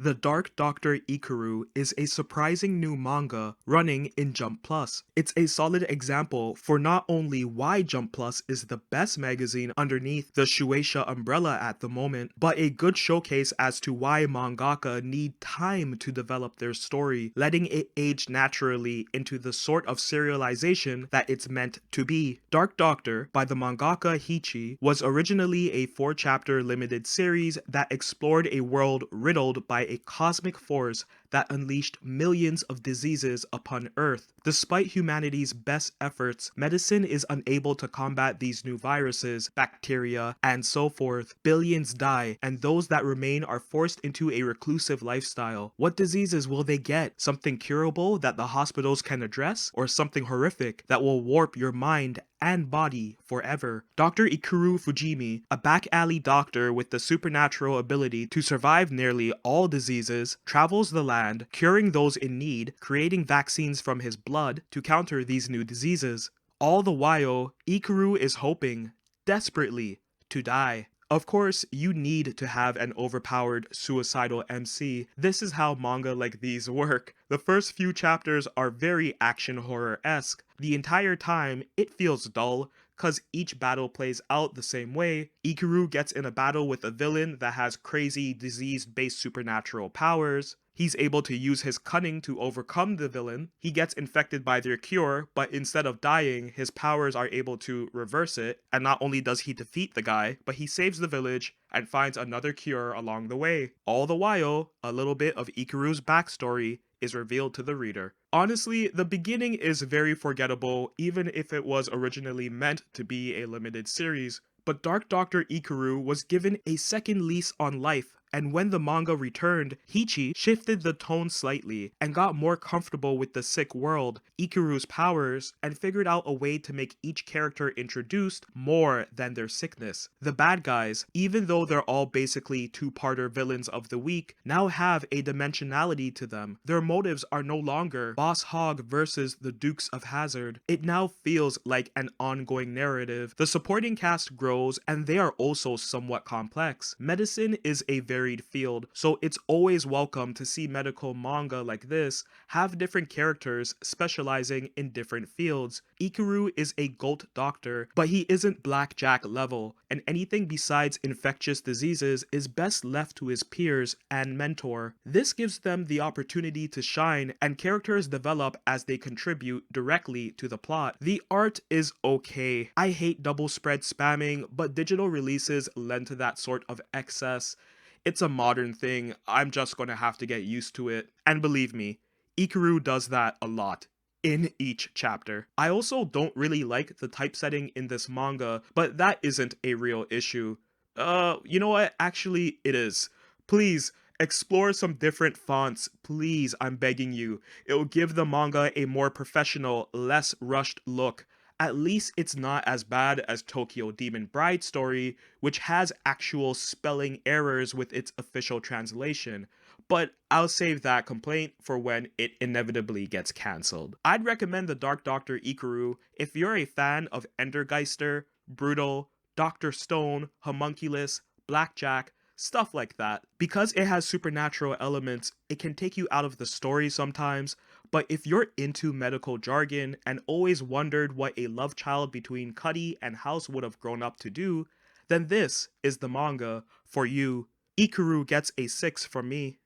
The Dark Doctor Ikuru is a surprising new manga running in Jump Plus. It's a solid example for not only why Jump Plus is the best magazine underneath the Shueisha umbrella at the moment, but a good showcase as to why mangaka need time to develop their story, letting it age naturally into the sort of serialization that it's meant to be. Dark Doctor by the mangaka Hichi was originally a 4-chapter limited series that explored a world riddled by a cosmic force that unleashed millions of diseases upon Earth. Despite humanity's best efforts, medicine is unable to combat these new viruses, bacteria, and so forth. Billions die, and those that remain are forced into a reclusive lifestyle. What diseases will they get? Something curable that the hospitals can address, or something horrific that will warp your mind and body forever? Dr. Ikuru Fujimi, a back alley doctor with the supernatural ability to survive nearly all diseases, travels the land, curing those in need, creating vaccines from his blood to counter these new diseases. All the while, Ikuru is hoping, desperately, to die. Of course, you need to have an overpowered suicidal MC. This is how manga like these work. The first few chapters are very action horror-esque. The entire time, it feels dull, cause each battle plays out the same way. Ikuru gets in a battle with a villain that has crazy disease-based supernatural powers. He's able to use his cunning to overcome the villain. He gets infected by their cure, but instead of dying, his powers are able to reverse it. And not only does he defeat the guy, but he saves the village and finds another cure along the way. All the while, a little bit of Ikuru's backstory is revealed to the reader. Honestly, the beginning is very forgettable, even if it was originally meant to be a limited series. But Dark Doctor Ikuru was given a second lease on life, and when the manga returned, Hichi shifted the tone slightly and got more comfortable with the sick world, Ikuru's powers, and figured out a way to make each character introduced more than their sickness. The bad guys, even though they're all basically two-parter villains of the week, now have a dimensionality to them. Their motives are no longer Boss Hogg versus the Dukes of Hazzard. It now feels like an ongoing narrative. The supporting cast grows, and they are also somewhat complex. Medicine is a varied field, so it's always welcome to see medical manga like this have different characters specializing in different fields. Ikuru is a GOAT doctor, but he isn't Blackjack level, and anything besides infectious diseases is best left to his peers and mentor. This gives them the opportunity to shine, and characters develop as they contribute directly to the plot. The art is okay. I hate double spread spamming, but digital releases lend to that sort of excess. It's a modern thing, I'm just gonna have to get used to it. And believe me, Ikuru does that a lot in each chapter. I also don't really like the typesetting in this manga, but that isn't a real issue. You know what? Actually, it is. Please, explore some different fonts. Please, I'm begging you. It'll give the manga a more professional, less rushed look. At least it's not as bad as Tokyo Demon Bride Story, which has actual spelling errors with its official translation. But I'll save that complaint for when it inevitably gets cancelled. I'd recommend the Dark Doctor Ikuru if you're a fan of Endergeister, Brutal, Dr. Stone, Homunculus, Blackjack, stuff like that. Because it has supernatural elements, it can take you out of the story sometimes, but if you're into medical jargon and always wondered what a love child between Cuddy and House would have grown up to do, then this is the manga for you. Ikuru gets a 6 from me.